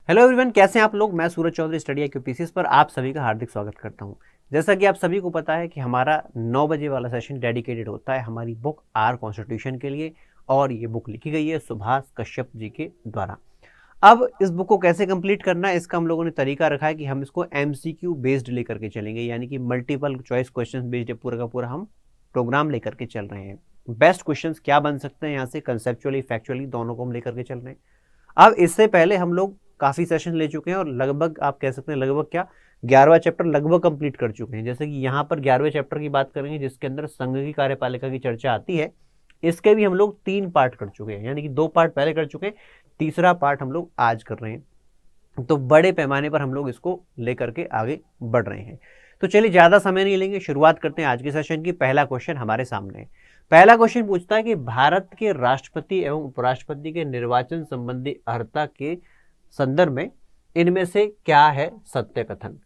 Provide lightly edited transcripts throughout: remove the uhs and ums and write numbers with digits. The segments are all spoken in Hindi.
हेलो एवरीवन, कैसे हैं आप लोग। मैं सूरज चौधरी स्टडी IQ पर आप सभी का हार्दिक स्वागत करता हूं। जैसा कि आप सभी को पता है कि हमारा 9 बजे वाला सेशन डेडिकेटेड होता है हमारी बुक आर कॉन्स्टिट्यूशन के लिए, और ये बुक लिखी गई है सुभाष कश्यप जी के द्वारा। अब इस बुक को कैसे कंप्लीट करना है, इसका हम लोगों ने तरीका रखा है कि हम इसको MCQ बेस्ड लेकर के चलेंगे, यानी कि मल्टीपल चॉइस क्वेश्चन बेस्ड पूरा का पूरा हम प्रोग्राम लेकर के चल रहे हैं। बेस्ट क्वेश्चन क्या बन सकते हैं यहाँ से, कंसेप्चुअली फैक्चुअली दोनों को हम लेकर के चल रहे हैं। अब इससे पहले हम लोग काफ़ी सेशन ले चुके हैं और लगभग आप कह सकते हैं लगभग क्या 11वां चैप्टर लगभग कंप्लीट कर चुके हैं। जैसे कि यहाँ पर 11वें चैप्टर की बात करेंगे जिसके अंदर संघ की कार्यपालिका की चर्चा आती है। इसके भी हम लोग 3 पार्ट कर चुके हैं, यानी कि 2 पार्ट पहले कर चुके हैं, तीसरा पार्ट हम लोग आज कर रहे हैं। तो बड़े पैमाने पर हम लोग इसको लेकर के आगे बढ़ रहे हैं। तो चलिए ज़्यादा समय नहीं लेंगे, शुरुआत करते हैं आज के सेशन की। पहला क्वेश्चन हमारे सामने है। पहला क्वेश्चन पूछता है कि भारत के राष्ट्रपति एवं उपराष्ट्रपति के निर्वाचन संबंधी अर्हता के संदर्भ में इनमें से क्या है सत्य कथन।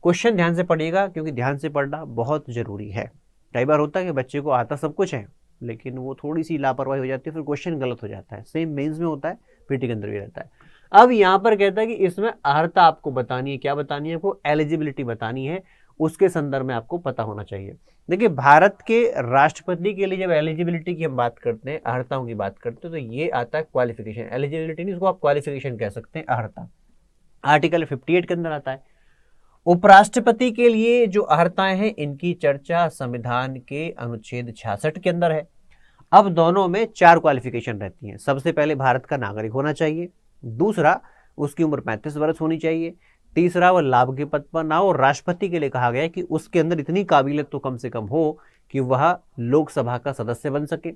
क्वेश्चन ध्यान से पढ़िएगा, क्योंकि ध्यान से पढ़ना बहुत जरूरी है। कई बार होता है कि बच्चे को आता सब कुछ है लेकिन वो थोड़ी सी लापरवाही हो जाती है, फिर क्वेश्चन गलत हो जाता है। सेम मेंस में होता है, पीटी के अंदर भी रहता है। अब यहाँ पर कहता है कि इसमें अर्हता आपको बतानी है। क्या बतानी है आपको? एलिजिबिलिटी बतानी है। उसके संदर्भ में आपको पता होना चाहिए। देखिए, भारत के राष्ट्रपति के लिए जब एलिजिबिलिटी की हम बात करते हैं, अर्हताओं की बात करते हैं, तो ये आता है क्वालिफिकेशन। एलिजिबिलिटी नहीं, इसको आप क्वालिफिकेशन कह सकते हैं, अर्हता। आर्टिकल 58 के अंदर आता है। उपराष्ट्रपति के लिए जो अर्हताएं हैं इनकी चर्चा संविधान के अनुच्छेद 66 के अंदर है। अब दोनों में 4 क्वालिफिकेशन रहती हैं। सबसे पहले भारत का नागरिक होना चाहिए, दूसरा उसकी उम्र 35 वर्ष होनी चाहिए, तीसरा वह लाभ के पद पर ना हो। राष्ट्रपति के लिए कहा गया है कि उसके अंदर इतनी काबिलियत तो कम से कम हो कि वह लोकसभा का सदस्य बन सके,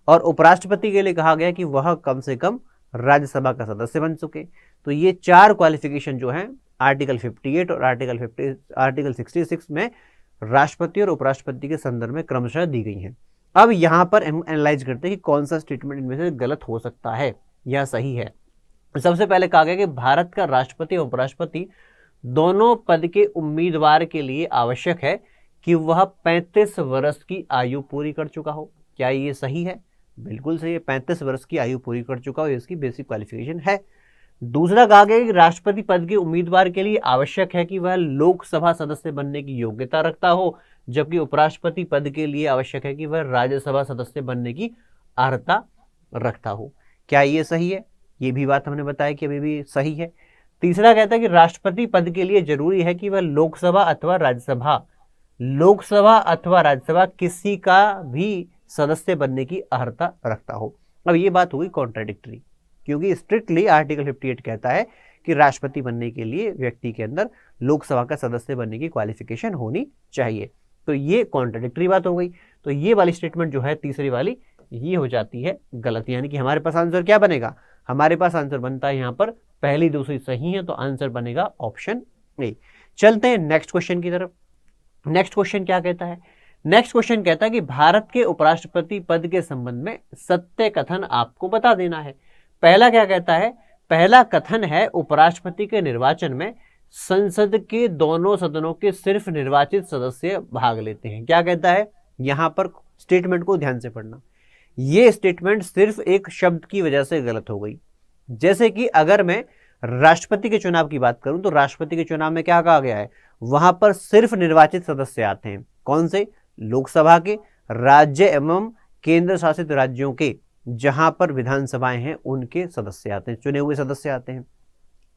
और उपराष्ट्रपति के लिए कहा गया कि वह कम से कम राज्यसभा का सदस्य बन सके। तो ये 4 क्वालिफिकेशन जो हैं आर्टिकल 58 और आर्टिकल 66 में राष्ट्रपति और उपराष्ट्रपति के संदर्भ में क्रमशः दी गई हैं। अब यहाँ पर हम एनालाइज करते हैं कि कौन सा स्टेटमेंट इनमें से गलत हो सकता है या सही है। सबसे पहले कहा गया कि भारत का राष्ट्रपति और उपराष्ट्रपति दोनों पद के उम्मीदवार के लिए आवश्यक है कि वह 35 वर्ष की आयु पूरी कर चुका हो। क्या ये सही है? बिल्कुल सही है। 35 वर्ष की आयु पूरी कर चुका हो, इसकी बेसिक क्वालिफिकेशन है। दूसरा कहा गया कि राष्ट्रपति पद के उम्मीदवार के लिए आवश्यक है कि वह लोकसभा सदस्य बनने की योग्यता रखता हो, जबकि उपराष्ट्रपति पद के लिए आवश्यक है कि वह राज्यसभा सदस्य बनने की अर्हता रखता हो। क्या ये सही है? ये भी बात हमने बताया कि अभी भी सही है। तीसरा कहता है कि राष्ट्रपति पद के लिए जरूरी है कि वह लोकसभा अथवा राज्यसभा किसी का भी सदस्य बनने की अर्हता रखता हो। अब ये बात हुई कॉन्ट्राडिक्टरी, क्योंकि स्ट्रिक्टली आर्टिकल 58 कहता है कि राष्ट्रपति बनने के लिए व्यक्ति के अंदर लोकसभा का सदस्य बनने की क्वालिफिकेशन होनी चाहिए। तो ये कॉन्ट्राडिक्टरी बात हो गई। तो ये वाली स्टेटमेंट जो है तीसरी वाली, ये हो जाती है गलत। यानी कि हमारे पास आंसर क्या बनेगा? हमारे पास आंसर बनता है यहाँ पर पहली दूसरी सही है, तो आंसर बनेगा ऑप्शन ए। चलते हैं नेक्स्ट क्वेश्चन की तरफ। नेक्स्ट क्वेश्चन क्या कहता है? नेक्स्ट क्वेश्चन कहता है कि भारत के उपराष्ट्रपति पद के संबंध में सत्य कथन आपको बता देना है। पहला क्या कहता है? पहला कथन है उपराष्ट्रपति के निर्वाचन में संसद के दोनों सदनों के सिर्फ निर्वाचित सदस्य भाग लेते हैं। क्या कहता है? यहां पर स्टेटमेंट को ध्यान से पढ़ना। ये स्टेटमेंट सिर्फ एक शब्द की वजह से गलत हो गई। जैसे कि अगर मैं राष्ट्रपति के चुनाव की बात करूं तो राष्ट्रपति के चुनाव में क्या कहा गया है? वहां पर सिर्फ निर्वाचित सदस्य आते हैं। कौन से? लोकसभा के, राज्य एवं केंद्र शासित राज्यों के, जहां पर विधानसभाएं हैं उनके सदस्य आते हैं, चुने हुए सदस्य आते हैं।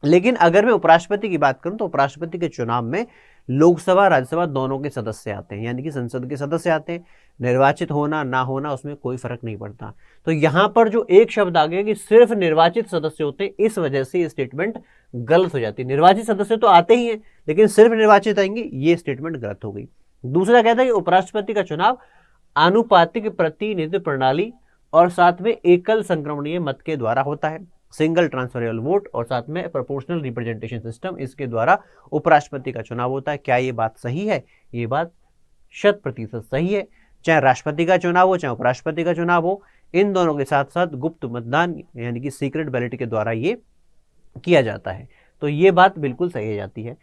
लेकिन अगर मैं उपराष्ट्रपति की बात करूं तो उपराष्ट्रपति के चुनाव में लोकसभा राज्यसभा दोनों के सदस्य आते हैं, यानी कि संसद के सदस्य आते हैं। निर्वाचित होना ना होना उसमें कोई फर्क नहीं पड़ता। तो यहां पर जो एक शब्द आ गया कि सिर्फ निर्वाचित सदस्य होते हैं, इस वजह से ये स्टेटमेंट गलत हो जाती है। निर्वाचित सदस्य तो आते ही हैं लेकिन सिर्फ निर्वाचित आएंगे, ये स्टेटमेंट गलत हो गई। दूसरा कहता है कि उपराष्ट्रपति का चुनाव आनुपातिक प्रतिनिधित्व प्रणाली और साथ में एकल संक्रमणीय मत के द्वारा होता है, सिंगल ट्रांसफरेबल वोट, और साथ में प्रोपोर्शनल रिप्रेजेंटेशन सिस्टम, इसके द्वारा उपराष्ट्रपति का चुनाव होता है। क्या ये बात सही है? ये बात 100% सही है। चाहे राष्ट्रपति का चुनाव हो चाहे उपराष्ट्रपति का चुनाव हो, इन दोनों के साथ साथ गुप्त मतदान यानी कि सीक्रेट बैलेट के द्वारा ये किया जाता है। तो ये बात बिल्कुल सही हो जाती है।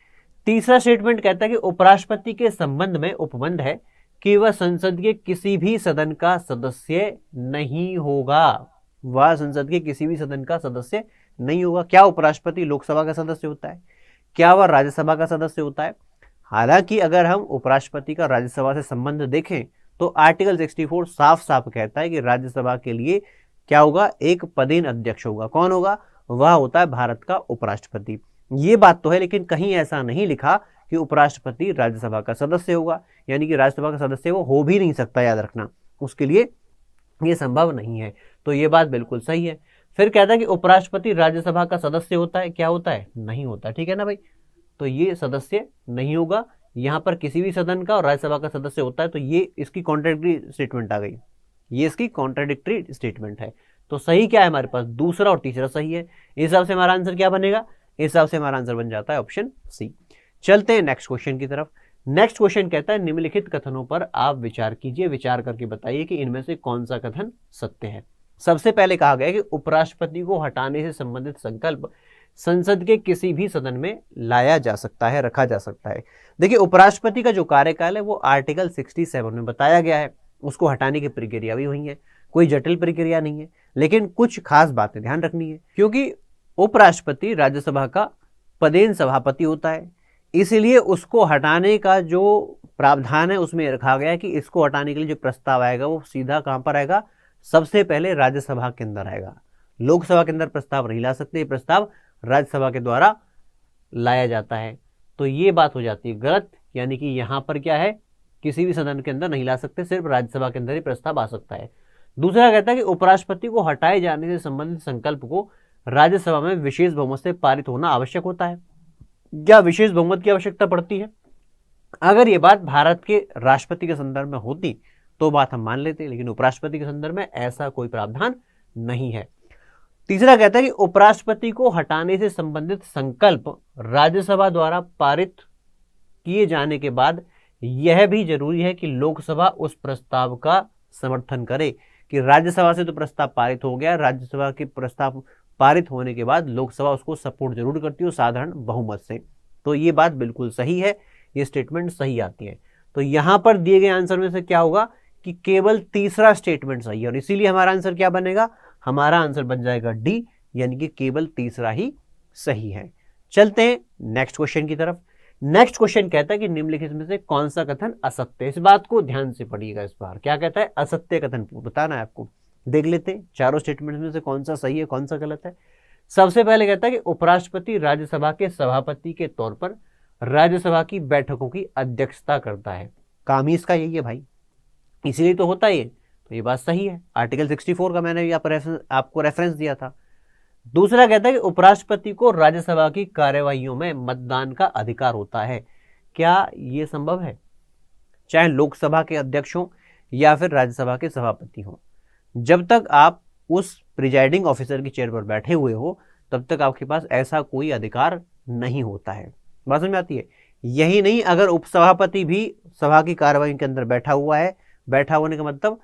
तीसरा स्टेटमेंट कहता है कि उपराष्ट्रपति के संबंध में उपबंध है कि वह संसद के किसी भी सदन का सदस्य नहीं होगा। वह संसद के किसी भी सदन का सदस्य नहीं होगा। क्या उपराष्ट्रपति लोकसभा का सदस्य होता है? क्या वह राज्यसभा का सदस्य होता है? हालांकि अगर हम उपराष्ट्रपति का राज्यसभा से संबंध देखें तो आर्टिकल 64 साफ साफ कहता है कि राज्यसभा के लिए क्या होगा, एक पदेन अध्यक्ष होगा। कौन होगा? वह होता है भारत का उपराष्ट्रपति। ये बात तो है, लेकिन कहीं ऐसा नहीं लिखा कि उपराष्ट्रपति राज्यसभा का सदस्य होगा, यानी कि राज्यसभा का सदस्य वो हो भी नहीं सकता, याद रखना, उसके लिए ये संभव नहीं है। तो ये बात बिल्कुल सही है। फिर कहता है कि उपराष्ट्रपति राज्यसभा का सदस्य होता है, क्या होता है? नहीं होता। ठीक है ना भाई, तो ये सदस्य नहीं होगा। यहाँ पर किसी भी सदन का और राज्यसभा का सदस्य होता है, तो ये इसकी कॉन्ट्राडिक्टरी स्टेटमेंट आ गई, ये इसकी कॉन्ट्राडिक्टरी स्टेटमेंट है। तो सही क्या है हमारे पास? दूसरा और तीसरा सही है। इस हिसाब से हमारा आंसर क्या बनेगा? इस हिसाब से हमारा आंसर बन जाता है ऑप्शन सी। चलते हैं नेक्स्ट क्वेश्चन की तरफ। नेक्स्ट क्वेश्चन कहता है निम्नलिखित कथनों पर आप विचार कीजिए, विचार करके बताइए कि इनमें से कौन सा कथन सत्य है। सबसे पहले कहा गया कि उपराष्ट्रपति को हटाने से संबंधित संकल्प संसद के किसी भी सदन में लाया जा सकता है, रखा जा सकता है। देखिए, उपराष्ट्रपति का जो कार्यकाल है वो आर्टिकल 67 में बताया गया है, उसको हटाने की प्रक्रिया भी हुई है, कोई जटिल प्रक्रिया नहीं है, लेकिन कुछ खास बातें ध्यान रखनी है। क्योंकि उपराष्ट्रपति राज्यसभा का पदेन सभापति होता है, इसलिए उसको हटाने का जो प्रावधान है उसमें रखा गया है कि इसको हटाने के लिए जो प्रस्ताव आएगा वो सीधा कहां पर आएगा? सबसे पहले राज्यसभा के अंदर आएगा। लोकसभा के अंदर प्रस्ताव नहीं ला सकते, ये प्रस्ताव राज्यसभा के द्वारा लाया जाता है। तो ये बात हो जाती है गलत, यानी कि यहां पर क्या है, किसी भी सदन के अंदर नहीं ला सकते, सिर्फ राज्यसभा के अंदर ही प्रस्ताव आ सकता है। दूसरा कहता है कि उपराष्ट्रपति को हटाए जाने से संबंधित संकल्प को राज्यसभा में विशेष बहुमत से पारित होना आवश्यक होता है। क्या विशेष बहुमत की आवश्यकता पड़ती है? अगर ये बात भारत के राष्ट्रपति के संदर्भ में होती तो बात हम मान लेते, लेकिन उपराष्ट्रपति के संदर्भ में ऐसा कोई प्रावधान नहीं है। तीसरा कहता है कि उपराष्ट्रपति को हटाने से संबंधित संकल्प राज्यसभा द्वारा पारित किए जाने के बाद यह भी जरूरी है कि लोकसभा उस प्रस्ताव का समर्थन करे। कि राज्यसभा से तो प्रस्ताव पारित हो गया, राज्यसभा के प्रस्ताव पारित होने के बाद लोकसभा उसको सपोर्ट जरूर करती है साधारण बहुमत से। तो ये बात बिल्कुल सही है, ये स्टेटमेंट सही आती है। तो यहां पर दिए गए आंसर में से क्या होगा कि केवल तीसरा स्टेटमेंट सही है, और इसीलिए हमारा आंसर क्या बनेगा? हमारा आंसर बन जाएगा डी, यानी कि केवल तीसरा ही सही है। चलते हैं नेक्स्ट क्वेश्चन की तरफ। नेक्स्ट क्वेश्चन कहता है कि निम्नलिखित में से कौन सा कथन असत्य है। इस बात को ध्यान से पढ़िएगा। इस बार क्या कहता है? असत्य कथन बताना है आपको। देख लेते हैं चारों स्टेटमेंट में से कौन सा सही है, कौन सा गलत है। सबसे पहले कहता है कि उपराष्ट्रपति राज्यसभा के सभापति के तौर पर राज्यसभा की बैठकों की अध्यक्षता करता है। काम ही इसका यही है भाई, इसीलिए तो होता है। तो ये बात सही है, आर्टिकल 64 का मैंने आपको रेफरेंस दिया था। दूसरा कहता है कि उपराष्ट्रपति को राज्यसभा की कार्यवाहियों में मतदान का अधिकार होता है। क्या ये संभव है? चाहे लोकसभा के अध्यक्ष हो या फिर राज्यसभा के सभापति हो, जब तक आप उस प्रिजाइडिंग ऑफिसर की चेयर पर बैठे हुए हो तब तक आपके पास ऐसा कोई अधिकार नहीं होता है। बात समझ में आती है? यही नहीं, अगर उपसभापति भी सभा की कार्यवाही के अंदर बैठा हुआ है, बैठा होने का मतलब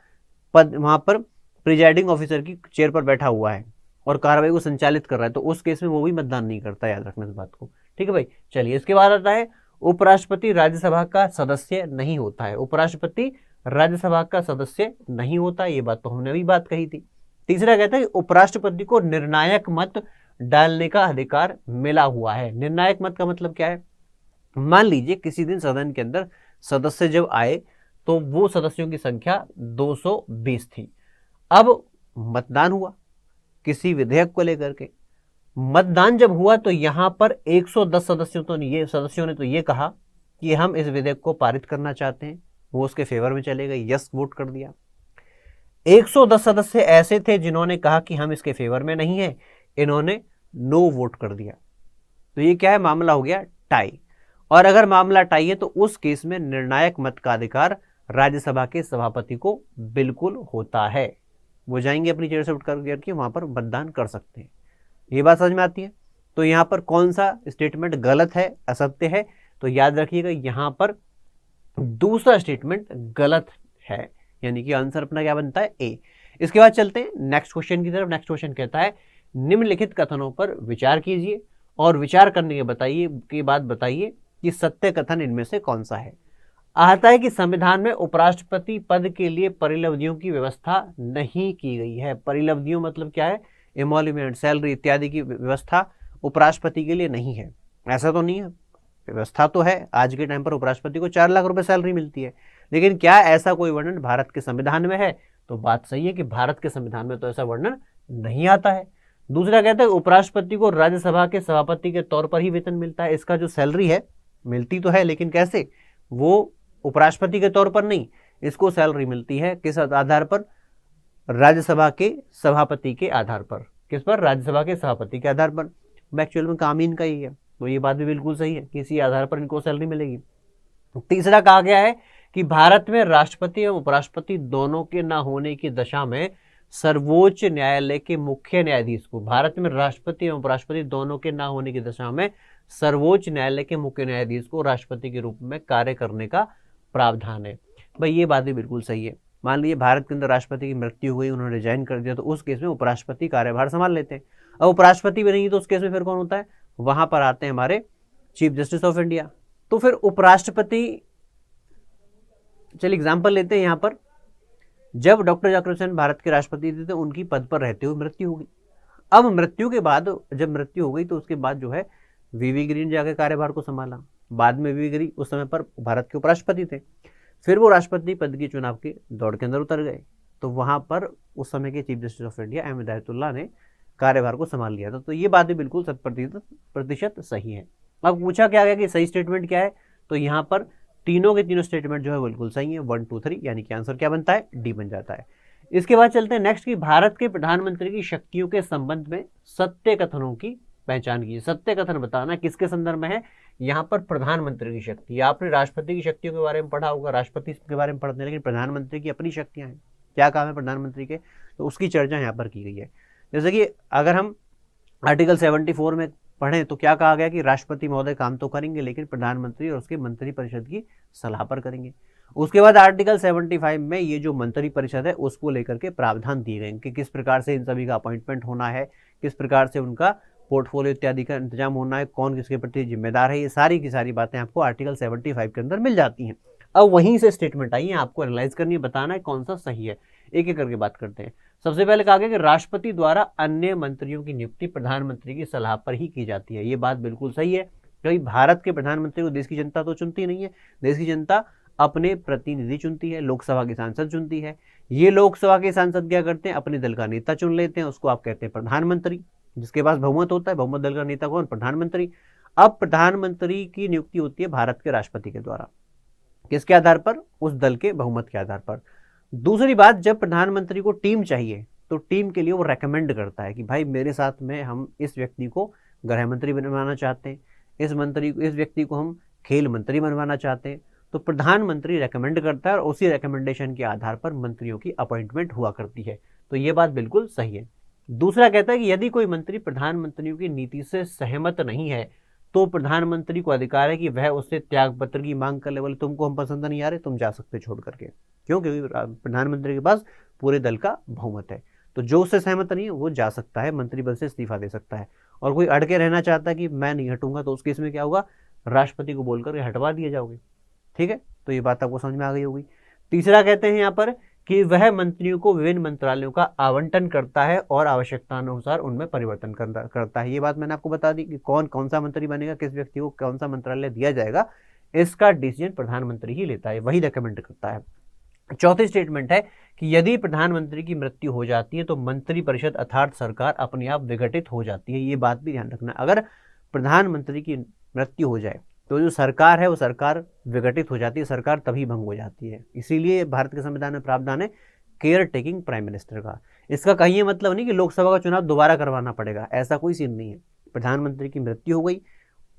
पद वहां पर प्रिजाइडिंग ऑफिसर की चेयर पर बैठा हुआ है और कार्रवाई को संचालित कर रहा है, तो उस केस में वो भी मतदान नहीं करता। याद रखना इस बात को, ठीक है भाई। चलिए, इसके बाद आता है उपराष्ट्रपति राज्यसभा का सदस्य नहीं होता है। उपराष्ट्रपति राज्यसभा का सदस्य नहीं होता, ये बात तो हमने अभी बात कही थी। तीसरा कहता है कि उपराष्ट्रपति को निर्णायक मत डालने का अधिकार मिला हुआ है। निर्णायक मत का मतलब क्या है? मान लीजिए किसी दिन सदन के अंदर सदस्य जब आए तो वो सदस्यों की संख्या 220 थी। अब मतदान हुआ किसी विधेयक को लेकर के। मतदान जब हुआ तो यहां पर 110 सदस्यों ने तो ये कहा कि हम इस विधेयक को पारित करना चाहते हैं, वो उसके फेवर में चले गए, यस वोट कर दिया। 110 सदस्य ऐसे थे जिन्होंने कहा कि हम इसके फेवर में नहीं है, इन्होंने नो वोट कर दिया। तो ये क्या है? मामला हो गया टाई। और अगर मामला टाई है तो उस केस में निर्णायक मत का अधिकार राज्यसभा के सभापति को बिल्कुल होता है। वो जाएंगे अपनी चेयर से उठ करके वहां पर मतदान कर सकते हैं। ये बात समझ में आती है? तो यहाँ पर कौन सा स्टेटमेंट गलत है, असत्य है? तो याद रखिएगा यहाँ पर दूसरा स्टेटमेंट गलत है, यानी कि आंसर अपना क्या बनता है? ए। इसके बाद चलते हैं नेक्स्ट क्वेश्चन की तरफ। नेक्स्ट क्वेश्चन कहता है निम्नलिखित कथनों पर विचार कीजिए और विचार करने के बाद बताइए कि सत्य कथन इनमें से कौन सा है। आता है कि संविधान में उपराष्ट्रपति पद के लिए परिलब्धियों की व्यवस्था नहीं की गई है। परिलब्धियों मतलब क्या है? एमोल्यूमेंट, सैलरी इत्यादि की व्यवस्था उपराष्ट्रपति के लिए नहीं है। ऐसा तो नहीं है, व्यवस्था तो है। आज के टाइम पर उपराष्ट्रपति को 4 लाख रुपए सैलरी मिलती है, लेकिन क्या ऐसा कोई वर्णन भारत के संविधान में है? तो बात सही है कि भारत के संविधान में तो ऐसा वर्णन नहीं आता है। दूसरा कहता है उपराष्ट्रपति को राज्यसभा के सभापति के तौर पर ही वेतन मिलता है। इसका जो सैलरी है मिलती तो है, लेकिन कैसे? वो उपराष्ट्रपति के तौर पर नहीं, इसको सैलरी मिलती है किस आधार पर? राज्यसभा के सभापति के आधार पर। किस पर? राज्यसभा के सभापति के आधार पर। एक्चुअल में काम ही इनका ही है, तो ये बात भी बिल्कुल सही है कि इसी आधार पर इनको सैलरी मिलेगी। तीसरा कहा गया है कि भारत में राष्ट्रपति एवं उपराष्ट्रपति दोनों के न होने की दशा में सर्वोच्च न्यायालय के मुख्य न्यायाधीश को, भारत में राष्ट्रपति एवं उपराष्ट्रपति दोनों के न होने की दशा में सर्वोच्च न्यायालय के मुख्य न्यायाधीश को राष्ट्रपति के रूप में कार्य करने का प्रावधान है। भाई ये बात भी बिल्कुल सही है। मान लीजिए भारत के अंदर राष्ट्रपति की मृत्यु हुई, उन्होंने रिजाइन कर दिया, तो उस केस में उपराष्ट्रपति कार्यभार संभाल लेते हैं। अब उपराष्ट्रपति भी नहीं तो उस केस में फिर कौन होता है? वहां पर आते हैं हमारे चीफ जस्टिस ऑफ इंडिया। तो फिर उपराष्ट्रपति, चलिए एग्जाम्पल लेते हैं। यहाँ पर जब डॉक्टर जाकिर हुसैन भारत के राष्ट्रपति थे तो उनकी पद पर रहते हुए मृत्यु हो गई। अब मृत्यु के बाद, जब मृत्यु हो गई तो उसके बाद जो है वीवी गिरी ने जाकर कार्यभार को संभाला। बाद में वीवी गिरी उस समय पर भारत के उपराष्ट्रपति थे। फिर वो राष्ट्रपति पद के चुनाव के दौड़ के अंदर उतर गए, तो वहां पर उस समय के chief justice of India M Hidayatullah ने कार्यभार को संभाल लिया था। तो ये बात भी बिल्कुल 100% सही है। अब पूछा क्या गया कि सही स्टेटमेंट क्या है? तो यहाँ पर तीनों के तीनों स्टेटमेंट जो है बिल्कुल सही है, 1, 2, 3, यानी कि आंसर क्या बनता है? डी बन जाता है। इसके बाद चलते हैं नेक्स्ट की भारत के प्रधानमंत्री की शक्तियों के संबंध में सत्य कथनों की पहचान कीजिए। सत्य कथन बताना किसके संदर्भ में है? यहाँ पर प्रधानमंत्री की शक्ति। आपने राष्ट्रपति की शक्तियों के बारे में पढ़ा होगा, राष्ट्रपति के बारे में पढ़ते हैं, लेकिन प्रधानमंत्री की अपनी शक्तियां हैं। क्या काम है प्रधानमंत्री के? तो उसकी चर्चा यहाँ पर की गई है। जैसे कि अगर हम आर्टिकल 74 में पढ़ें तो क्या कहा गया कि राष्ट्रपति महोदय काम तो करेंगे, लेकिन प्रधानमंत्री और उसके मंत्री परिषद की सलाह पर करेंगे। उसके बाद आर्टिकल 75 में ये जो मंत्री परिषद है उसको लेकर के प्रावधान दिए गए कि किस प्रकार से इन सभी का अपॉइंटमेंट होना है, किस प्रकार से उनका पोर्टफोलियो इत्यादि का इंतजाम होना है, कौन किसके प्रति जिम्मेदार है। ये सारी की सारी बातें आपको आर्टिकल 75 के अंदर मिल जाती हैं। अब वहीं से स्टेटमेंट आई है, आपको एनालाइज करनी है, बताना है कौन सा सही है। एक एक करके बात करते हैं। सबसे पहले कहा गया कि राष्ट्रपति द्वारा अन्य मंत्रियों की नियुक्ति प्रधानमंत्री की सलाह पर ही की जाती है। ये बात बिल्कुल सही है, क्योंकि भारत के प्रधानमंत्री को देश की जनता तो चुनती नहीं है, देश की जनता अपने प्रतिनिधि चुनती है, लोकसभा की सांसद चुनती है। ये लोकसभा के सांसद क्या करते हैं? अपने दल का नेता चुन लेते हैं, उसको आप कहते हैं प्रधानमंत्री, जिसके पास बहुमत होता है। बहुमत दल का नेता कौन? प्रधानमंत्री। अब प्रधानमंत्री की नियुक्ति होती है भारत के राष्ट्रपति के द्वारा। किसके आधार पर? उस दल के बहुमत के आधार पर। दूसरी बात, जब प्रधानमंत्री को टीम चाहिए तो टीम के लिए वो रेकमेंड करता है कि भाई मेरे साथ में हम इस व्यक्ति को गृह मंत्री बनवाना चाहते हैं, इस व्यक्ति को हम खेल मंत्री बनवाना चाहते हैं। तो प्रधानमंत्री रेकमेंड करता है और उसी रेकमेंडेशन के आधार पर मंत्रियों की अपॉइंटमेंट हुआ करती है। तो ये बात बिल्कुल सही है। दूसरा कहता है कि यदि कोई मंत्री प्रधानमंत्रियों की नीति से सहमत नहीं है तो प्रधानमंत्री को अधिकार है कि वह उससे त्याग पत्र की मांग कर ले। बोले तुमको हम पसंद नहीं आ रहे, तुम जा सकते छोड़ करके। क्यों? क्योंकि प्रधानमंत्री के पास पूरे दल का बहुमत है। तो जो उससे सहमत नहीं है वो जा सकता है, मंत्री पद से इस्तीफा दे सकता है। और कोई अड़के रहना चाहता है कि मैं नहीं हटूंगा, तो उस केस में क्या होगा? राष्ट्रपति को बोलकर हटवा दिए जाओगे। ठीक है, तो ये बात आपको समझ में आ गई होगी। तीसरा कहते हैं यहाँ पर कि वह मंत्रियों को विभिन्न मंत्रालयों का आवंटन करता है और आवश्यकतानुसार उनमें परिवर्तन करता है। ये बात मैंने आपको बता दी कि कौन कौन सा मंत्री बनेगा, किस व्यक्ति को कौन सा मंत्रालय दिया जाएगा, इसका डिसीजन प्रधानमंत्री ही लेता है, वही रेकमेंड करता है। चौथी स्टेटमेंट है कि यदि प्रधानमंत्री की मृत्यु हो जाती है तो मंत्री परिषद अर्थात सरकार अपने आप विघटित हो जाती है। ये बात भी ध्यान रखना, अगर प्रधानमंत्री की मृत्यु हो जाए तो जो सरकार है वो सरकार विघटित हो जाती है, सरकार तभी भंग हो जाती है। इसीलिए भारत के संविधान में प्रावधान है केयर टेकिंग प्राइम मिनिस्टर का। इसका कहीं ये मतलब नहीं कि लोकसभा का चुनाव दोबारा करवाना पड़ेगा, ऐसा कोई सीन नहीं है। प्रधानमंत्री की मृत्यु हो गई,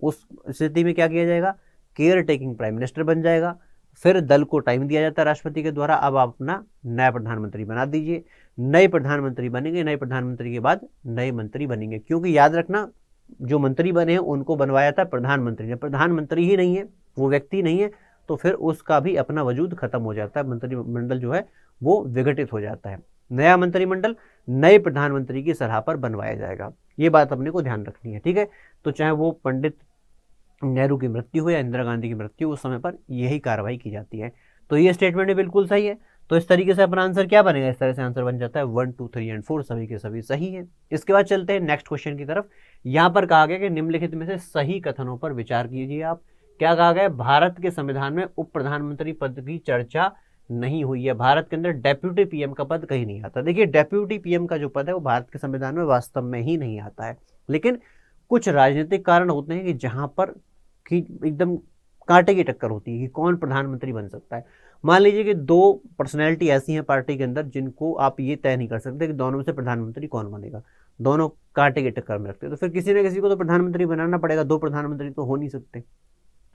उस स्थिति में क्या किया जाएगा? केयर टेकिंग प्राइम मिनिस्टर बन जाएगा। फिर दल को टाइम दिया जाता है राष्ट्रपति के द्वारा, अब आप अपना नया प्रधानमंत्री बना दीजिए। नए प्रधानमंत्री बनेंगे, नए प्रधानमंत्री के बाद नए मंत्री बनेंगे। क्योंकि याद रखना, जो मंत्री बने हैं उनको बनवाया था प्रधानमंत्री ने। प्रधानमंत्री ही नहीं है, वो व्यक्ति नहीं है, तो फिर उसका भी अपना वजूद खत्म हो जाता है, मंत्रिमंडल जो है वो विघटित हो जाता है। नया मंत्रिमंडल नए प्रधानमंत्री की सलाह पर बनवाया जाएगा। ये बात अपने को ध्यान रखनी है। ठीक है, तो चाहे वो पंडित नेहरू की मृत्यु हो या इंदिरा गांधी की मृत्यु, उस समय पर यही कार्रवाई की जाती है। तो ये स्टेटमेंट भी बिल्कुल सही है। तो इस तरीके से अपना आंसर क्या बनेगा, इस तरह से आंसर बन जाता है 1, 2, 3 एंड 4 सभी के सभी सही है। इसके बाद चलते हैं नेक्स्ट क्वेश्चन की तरफ। यहाँ पर कहा गया कि निम्नलिखित में से सही कथनों पर विचार कीजिए आप। क्या कहा गया, भारत के संविधान में उप प्रधानमंत्री पद की चर्चा नहीं हुई है। भारत के अंदर डेप्यूटी पीएम का पद कहीं नहीं आता। देखिए डेप्यूटी पीएम का जो पद है वो भारत के संविधान में वास्तव में ही नहीं आता है, लेकिन कुछ राजनीतिक कारण होते हैं कि जहां पर कि एकदम कांटे की टक्कर होती है कि कौन प्रधानमंत्री बन सकता है। मान लीजिए कि दो पर्सनैलिटी ऐसी हैं पार्टी के अंदर जिनको आप ये तय नहीं कर सकते कि दोनों में से प्रधानमंत्री कौन बनेगा, दोनों कांटे की टक्कर में रखते हैं, तो फिर किसी न किसी को तो प्रधानमंत्री बनाना पड़ेगा, दो प्रधानमंत्री तो हो नहीं सकते।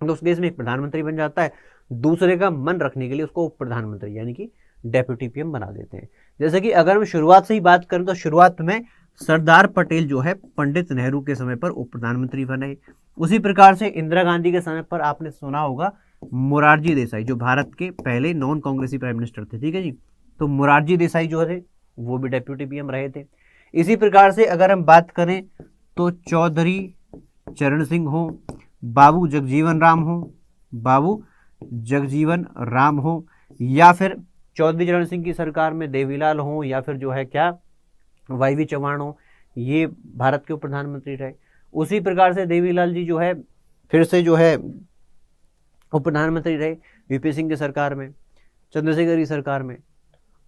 तो उस केस में एक प्रधानमंत्री बन जाता है, दूसरे का मन रखने के लिए उसको उप प्रधानमंत्री यानी कि डेप्यूटी पीएम बना देते हैं। जैसे कि अगर हम शुरुआत से ही बात करें तो शुरुआत में सरदार पटेल जो है पंडित नेहरू के समय पर उप प्रधानमंत्री बने। उसी प्रकार से इंदिरा गांधी के समय पर आपने सुना होगा मोरारजी देसाई, जो भारत के पहले नॉन कांग्रेसी प्राइम मिनिस्टर थे, ठीक है जी। तो मोरारजी देसाई जो थे वो भी डेप्यूटी पीएम रहे थे। इसी प्रकार से अगर हम बात करें तो चौधरी चरण सिंह हो, बाबू जगजीवन राम हो, या फिर चौधरी चरण सिंह की सरकार में देवीलाल हो, या फिर जो है क्या वाईवी चौहान हो, ये भारत के उप प्रधानमंत्री रहे। उसी प्रकार से देवीलाल जी जो है फिर से जो है उप प्रधानमंत्री रहे वीपी सिंह की सरकार में, चंद्रशेखर की सरकार में।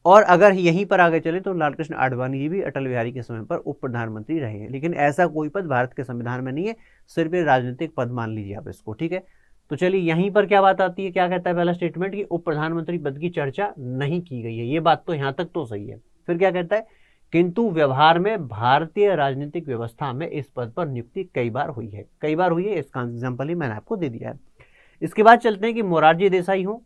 और अगर यहीं पर आगे चले तो लालकृष्ण आडवाणी जी भी अटल बिहारी के समय पर उप प्रधानमंत्री रहे हैं। लेकिन ऐसा कोई पद भारत के संविधान में नहीं है, सिर्फ एक राजनीतिक पद मान लीजिए आप इसको, ठीक है। तो चलिए यहीं पर क्या बात आती है, क्या कहता है पहला स्टेटमेंट कि उप प्रधानमंत्री पद की चर्चा नहीं की गई है। ये बात तो यहाँ तक तो सही है। फिर क्या कहता है, किंतु व्यवहार में भारतीय राजनीतिक व्यवस्था में इस पद पर नियुक्ति कई बार हुई है। कई बार हुई है, इसका एग्जाम्पल ही मैंने आपको दे दिया है। इसके बाद चलते हैं कि मोरारजी देसाई हो,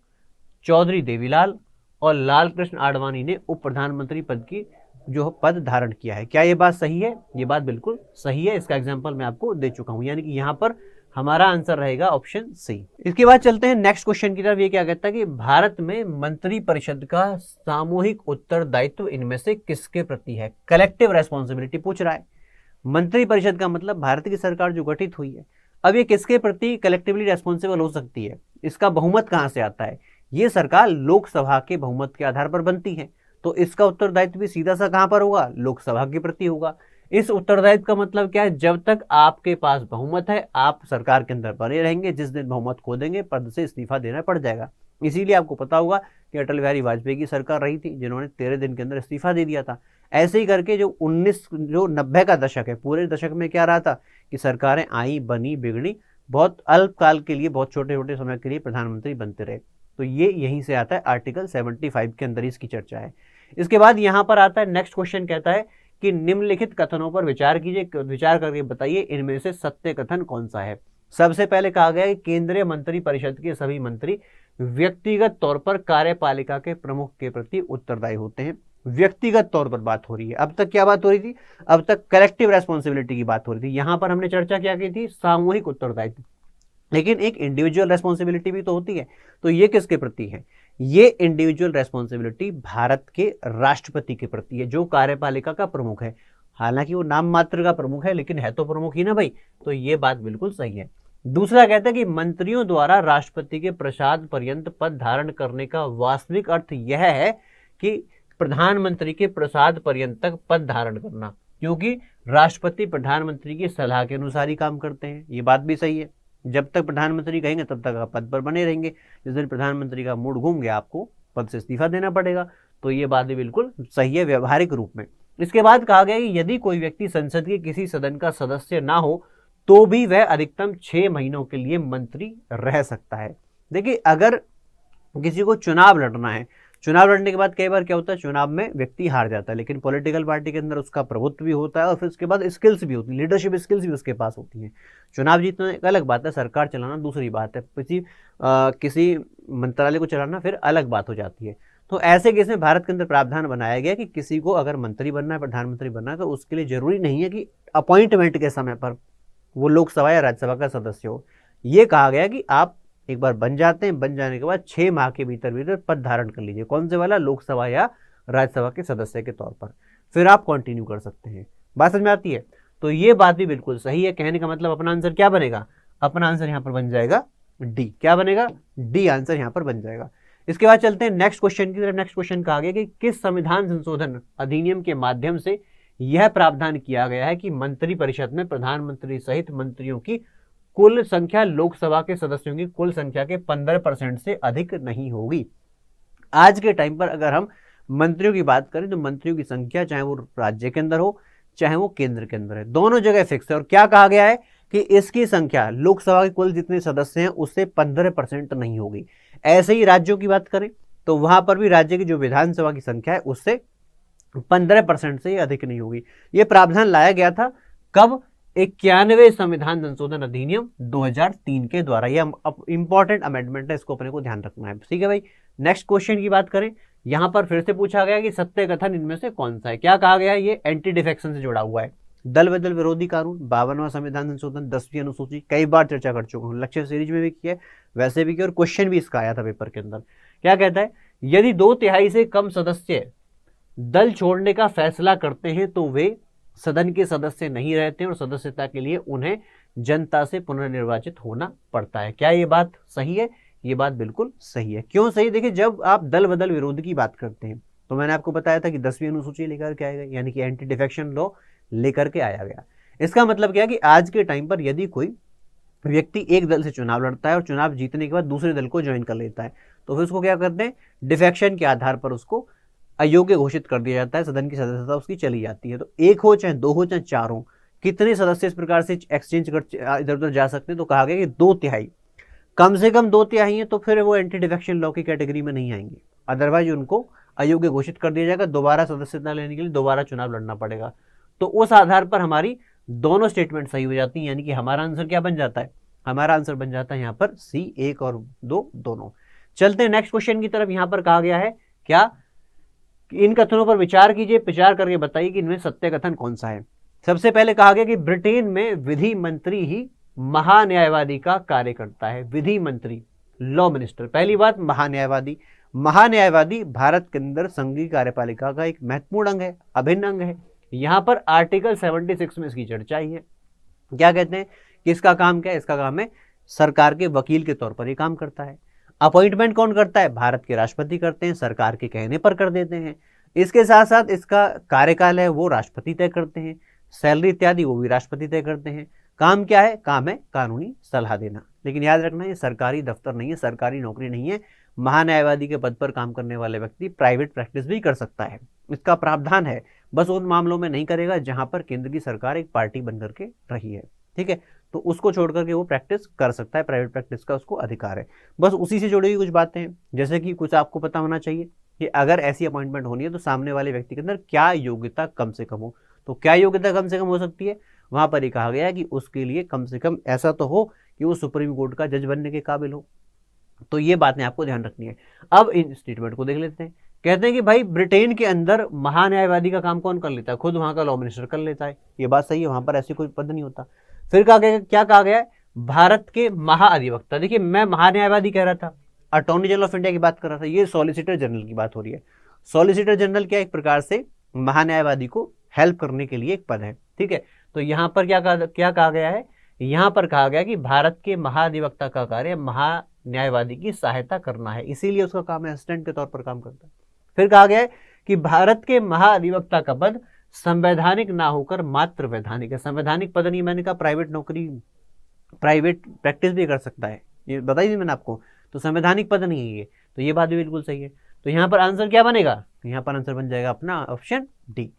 चौधरी देवीलाल और लाल कृष्ण आडवाणी ने उप प्रधानमंत्री पद की जो पद धारण किया है। क्या ये बात सही है? ये बात बिल्कुल सही है। इसका एग्जाम्पल मैं आपको दे चुका हूं, यानी कि यहाँ पर हमारा आंसर रहेगा ऑप्शन सी। इसके बाद चलते हैं नेक्स्ट क्वेश्चन की तरफ। ये क्या कहता है कि भारत में मंत्री परिषद का सामूहिक उत्तरदायित्व इनमें से किसके प्रति है? कलेक्टिव रेस्पॉन्सिबिलिटी पूछ रहा है। मंत्री परिषद का मतलब भारत की सरकार जो गठित हुई है, अब ये किसके प्रति कलेक्टिवली रेस्पॉन्सिबल हो सकती है? इसका बहुमत कहां से आता है? ये सरकार लोकसभा के बहुमत के आधार पर बनती है, तो इसका उत्तरदायित्व भी सीधा सा कहां पर होगा? लोकसभा के प्रति होगा। इस उत्तरदायित्व का मतलब क्या है? जब तक आपके पास बहुमत है आप सरकार के अंदर बने रहेंगे, जिस दिन बहुमत खो देंगे पद से इस्तीफा देना पड़ जाएगा। इसीलिए आपको पता होगा कि अटल बिहारी वाजपेयी की सरकार रही थी जिन्होंने 13 दिन के अंदर इस्तीफा दे दिया था। ऐसे ही करके जो 90 का दशक है, पूरे दशक में क्या रहा था कि सरकारें आई बनी बिगड़ी, बहुत अल्पकाल के लिए, बहुत छोटे छोटे समय के लिए प्रधानमंत्री बनते रहे। तो ये यहीं से आता है, आर्टिकल 75 के अंदर इसकी चर्चा है। इसके बाद यहाँ पर आता है नेक्स्ट क्वेश्चन, कहता है कि निम्नलिखित कथनों पर विचार कीजिए, विचार करके बताइए इनमें से सत्य कथन कौन सा है। सबसे पहले कहा गया है कि केंद्रीय मंत्री परिषद के सभी मंत्री व्यक्तिगत तौर पर कार्यपालिका के प्रमुख के प्रति उत्तरदायी होते हैं। व्यक्तिगत तौर पर बात हो रही है। अब तक क्या बात हो रही थी? अब तक कलेक्टिव रेस्पॉन्सिबिलिटी की बात हो रही थी। यहां पर हमने चर्चा क्या की थी? सामूहिक उत्तरदायित्व। लेकिन एक इंडिविजुअल रेस्पॉन्सिबिलिटी भी तो होती है, तो ये किसके प्रति है? ये इंडिविजुअल रेस्पॉन्सिबिलिटी भारत के राष्ट्रपति के प्रति है, जो कार्यपालिका का प्रमुख है। हालांकि वो नाम मात्र का प्रमुख है, लेकिन है तो प्रमुख ही ना भाई। तो ये बात बिल्कुल सही है। दूसरा कहता है कि मंत्रियों द्वारा राष्ट्रपति के प्रसाद पर्यंत पद धारण करने का वास्तविक अर्थ यह है कि प्रधानमंत्री के प्रसाद पर्यंत तक पद धारण करना, क्योंकि राष्ट्रपति प्रधानमंत्री की सलाह के अनुसार ही काम करते हैं। ये बात भी सही है। जब तक प्रधानमंत्री कहेंगे तब तक आप पद पर बने रहेंगे। जिस दिन प्रधानमंत्री का मूड घूम गया आपको पद से इस्तीफा देना पड़ेगा। तो ये बात भी बिल्कुल सही है व्यवहारिक रूप में। इसके बाद कहा गया कि यदि कोई व्यक्ति संसद के किसी सदन का सदस्य ना हो तो भी वह अधिकतम 6 महीनों के लिए मंत्री रह सकता है। देखिए, अगर किसी को चुनाव लड़ना है, चुनाव लड़ने के बाद कई बार क्या होता है, चुनाव में व्यक्ति हार जाता है, लेकिन पॉलिटिकल पार्टी के अंदर उसका प्रभुत्व भी होता है और फिर उसके बाद स्किल्स भी होती है, लीडरशिप स्किल्स भी उसके पास होती हैं। चुनाव जीतना एक अलग बात है, सरकार चलाना दूसरी बात है, किसी मंत्रालय को चलाना फिर अलग बात हो जाती है। तो ऐसे केस में भारत के अंदर प्रावधान बनाया गया कि किसी को अगर मंत्री बनना है, प्रधानमंत्री बनना है, तो उसके लिए जरूरी नहीं है कि अपॉइंटमेंट के समय पर वो लोकसभा या राज्यसभा का सदस्य हो। ये कहा गया कि आप एक बार बन जाते हैं, बन जाने के बाद 6 माह के भीतर पद धारण कर लीजिए। कौन से वाला? लोकसभा या राज्यसभा के सदस्य के तौर पर, फिर आप कंटिन्यू कर सकते हैं। बात समझ में आती है? तो ये बात भी बिल्कुल सही है। कहने का मतलब अपना आंसर क्या बनेगा? अपना आंसर यहाँ पर बन जाएगा डी। क्या बनेगा? डी आंसर यहाँ पर बन जाएगा। इसके बाद चलते हैं नेक्स्ट क्वेश्चन की तरफ। नेक्स्ट क्वेश्चन कहा गया कि किस संविधान संशोधन अधिनियम के माध्यम से यह प्रावधान किया गया है कि मंत्री परिषद में प्रधानमंत्री सहित मंत्रियों की कुल संख्या लोकसभा के सदस्यों की कुल संख्या के 15% से अधिक नहीं होगी। आज के टाइम पर अगर हम मंत्रियों की बात करें तो मंत्रियों की संख्या चाहे वो राज्य के अंदर हो चाहे वो केंद्र के अंदर है, दोनों जगह फिक्स है। और क्या कहा गया है कि इसकी संख्या लोकसभा के कुल जितने सदस्य हैं उससे 15% नहीं होगी। ऐसे ही राज्यों की बात करें तो वहां पर भी राज्य की जो विधानसभा की संख्या है उससे 15% से अधिक नहीं होगी। ये प्रावधान लाया गया था कब? 91वें संविधान संशोधन अधिनियम 2003 के द्वारा। यह इंपॉर्टेंट अमेंडमेंट है, इसको अपने को ध्यान रखना है। ठीक है भाई, नेक्स्ट क्वेश्चन की बात करें, यहां पर फिर से पूछा गया कि सत्य कथन इनमें से कौन सा है। क्या कहा गया है? ये एंटी डिफेक्शन से जुड़ा हुआ है। दल बदल विरोधी कानून, 52वां संविधान संशोधन, 10वीं अनुसूची, कई बार चर्चा कर चुका हूं, लेक्चर सीरीज में भी किया, वैसे भी किया, और क्वेश्चन भी इसका आया था पेपर के अंदर। क्या कहता है? यदि 2/3 से कम सदस्य दल छोड़ने का फैसला करते हैं तो वे सदन के सदस्य नहीं रहते और सदस्यता के लिए उन्हें जनता से पुनर्निर्वाचित होना पड़ता है। क्या ये बात सही है? ये बात बिल्कुल सही है। क्यों सही? देखिए, जब आप दल बदल विरोध की बात करते हैं तो मैंने आपको बताया था कि 10वीं अनुसूची लेकर के आया गया, यानी कि एंटी डिफेक्शन लॉ लेकर के आया गया। इसका मतलब क्या है कि आज के टाइम पर यदि कोई व्यक्ति एक दल से चुनाव लड़ता है और चुनाव जीतने के बाद दूसरे दल को ज्वाइन कर लेता है तो फिर उसको क्या करते हैं? डिफेक्शन के आधार पर उसको अयोग्य घोषित कर दिया जाता है, सदन की सदस्यता उसकी चली जाती है। तो एक हो चाहे दो हो चाहे चार हो, कितने सदस्य इस प्रकार से एक्सचेंज कर इधर उधर जा सकते हैं? तो कहा गया कि 2/3, कम से कम 2/3 है तो फिर वो एंटी डिफेक्शन लॉ की कैटेगरी में नहीं आएंगे, अदरवाइज उनको अयोग्य घोषित कर दिया जाएगा, दोबारा सदस्यता लेने के लिए दोबारा चुनाव लड़ना पड़ेगा। तो उस आधार पर हमारी दोनों स्टेटमेंट सही हो जाती हैं, यानी कि हमारा आंसर क्या बन जाता है? हमारा आंसर बन जाता है यहाँ पर सी, 1 और 2 दोनों। चलते हैं नेक्स्ट क्वेश्चन की तरफ। यहाँ पर कहा गया है क्या? इन कथनों पर विचार कीजिए, विचार करके बताइए कि इनमें सत्य कथन कौन सा है। सबसे पहले कहा गया कि ब्रिटेन में विधि मंत्री ही महान्यायवादी का कार्य करता है। विधि मंत्री, लॉ मिनिस्टर। पहली बात, महान्यायवादी। महान्यायवादी भारत के अंदर संघीय कार्यपालिका का एक महत्वपूर्ण अंग है, अभिन्न अंग है। यहां पर आर्टिकल 76 में इसकी चर्चा ही है। क्या कहते हैं कि इसका काम क्या है? इसका काम है सरकार के वकील के तौर पर ये काम करता है। अपॉइंटमेंट कौन करता है? भारत के राष्ट्रपति करते हैं, सरकार के कहने पर कर देते हैं। इसके साथ साथ इसका कार्यकाल है वो राष्ट्रपति तय करते हैं, सैलरी इत्यादि वो भी राष्ट्रपति तय करते हैं। काम क्या है? काम है कानूनी सलाह देना। लेकिन याद रखना, ये सरकारी दफ्तर नहीं है, सरकारी नौकरी नहीं है। महान्यायवादी के पद पर काम करने वाले व्यक्ति प्राइवेट प्रैक्टिस भी कर सकता है, इसका प्रावधान है। बस उन मामलों में नहीं करेगा जहां पर केंद्र की सरकार एक पार्टी बनकर के रही है, ठीक है, तो उसको छोड़ करके वो प्रैक्टिस कर सकता है, प्राइवेट प्रैक्टिस का उसको अधिकार है। बस उसी से जुड़ी हुई कुछ बातें हैं, जैसे कि कुछ आपको पता होना चाहिए कि अगर ऐसी अपॉइंटमेंट होनी है तो सामने वाले व्यक्ति के अंदर क्या योग्यता कम से कम हो। तो क्या योग्यता कम से कम हो सकती है? वहां पर ही कहा गया है कि उसके लिए कम से कम ऐसा तो हो कि वो सुप्रीम कोर्ट का जज बनने के काबिल हो। तो ये बातें आपको ध्यान रखनी है। अब इन स्टेटमेंट को देख लेते हैं। कहते हैं कि भाई ब्रिटेन के अंदर महान्यायवादी का काम कौन कर लेता है? खुद वहां का लॉ मिनिस्टर कर लेता है। ये बात सही है, वहां पर ऐसी कोई पद नहीं होता। फिर कहा गया, क्या कहा गया है? भारत के महाअधिवक्ता। देखिए, मैं महान्यायवादी कह रहा था, अटॉर्नी जनरल ऑफ इंडिया की बात कर रहा था, ये सॉलिसिटर जनरल की बात हो रही है। सॉलिसिटर जनरल क्या? एक प्रकार से महान्यायवादी को हेल्प करने के लिए एक पद है, ठीक है। तो यहाँ पर क्या कहा गया है? यहाँ पर कहा गया कि भारत के महाधिवक्ता का कार्य महान्यायवादी की सहायता करना है, इसीलिए उसका काम है असिस्टेंट के तौर पर काम करता है। फिर कहा गया है कि भारत के महाधिवक्ता का पद संवैधानिक ना होकर मात्र वैधानिक है। संवैधानिक पद नहीं, मैंने कहा प्राइवेट नौकरी, प्राइवेट प्रैक्टिस भी कर सकता है, ये बताई थी मैंने आपको। तो संवैधानिक पद नहीं है ये, तो ये बात भी बिल्कुल सही है। तो यहाँ पर आंसर क्या बनेगा? यहाँ पर आंसर बन जाएगा अपना ऑप्शन डी।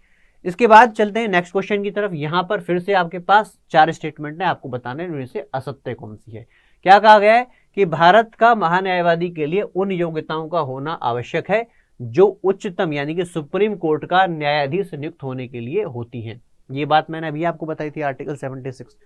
इसके बाद चलते हैं नेक्स्ट क्वेश्चन की तरफ। यहाँ पर फिर से आपके पास 4 स्टेटमेंट है, आपको बताने इनमें से असत्य कौन सी है। क्या कहा गया है कि भारत का महान्यायवादी के लिए उन योग्यताओं का होना आवश्यक है जो उच्चतम यानी कि सुप्रीम कोर्ट का न्यायाधीश नियुक्त होने के लिए होती हैं। ये बात मैंने अभी आपको बताई थी, आर्टिकल 76।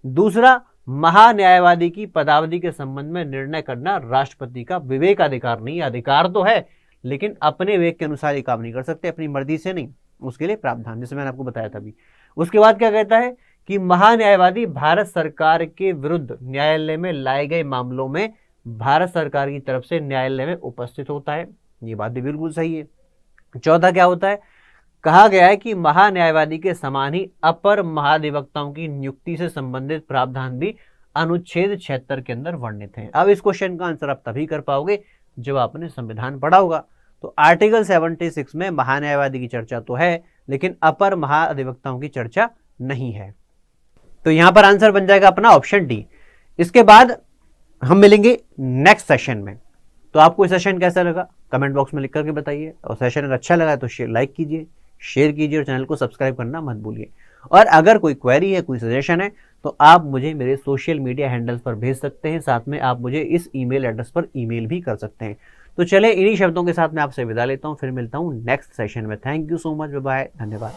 दूसरा, महान्यायवादी की पदावधि के संबंध में निर्णय करना राष्ट्रपति का विवेकाधिकार नहीं। अधिकार तो है लेकिन अपने विवेक के अनुसार ये काम नहीं कर सकते, अपनी मर्जी से नहीं, उसके लिए प्रावधान, जैसे मैंने आपको बताया था अभी। उसके बाद क्या कहता है कि महान्यायवादी भारत सरकार के विरुद्ध न्यायालय में लाए गए मामलों में भारत सरकार की तरफ से न्यायालय में उपस्थित होता है। ये बात भी बिल्कुल सही है। चौथा क्या होता है? कहा गया है कि महान्यायवादी के समान ही अपर महाधिवक्ताओं की नियुक्ति से संबंधित प्रावधान भी अनुच्छेद 76 के अंदर वर्णित हैं। अब इस क्वेश्चन का आंसर आप तभी कर पाओगे जब आपने संविधान पढ़ा होगा। तो आर्टिकल 76 में महान्यायवादी की चर्चा तो है, लेकिन अपर महाधिवक्ताओं की चर्चा नहीं है। तो यहां पर आंसर बन जाएगा अपना ऑप्शन डी। इसके बाद हम मिलेंगे नेक्स्ट सेशन में। तो आपको ये सेशन कैसा लगा कमेंट बॉक्स में लिख करके बताइए, और सेशन अगर अच्छा लगा तो लाइक कीजिए, शेयर कीजिए और चैनल को सब्सक्राइब करना मत भूलिए। और अगर कोई क्वेरी है, कोई सजेशन है, तो आप मुझे मेरे सोशल मीडिया हैंडल्स पर भेज सकते हैं। साथ में आप मुझे इस ईमेल एड्रेस पर ईमेल भी कर सकते हैं। तो चले इन्हीं शब्दों के साथ मैं आपसे विदा लेता हूं, फिर मिलता हूं नेक्स्ट सेशन में। Thank you so much, bye bye, धन्यवाद।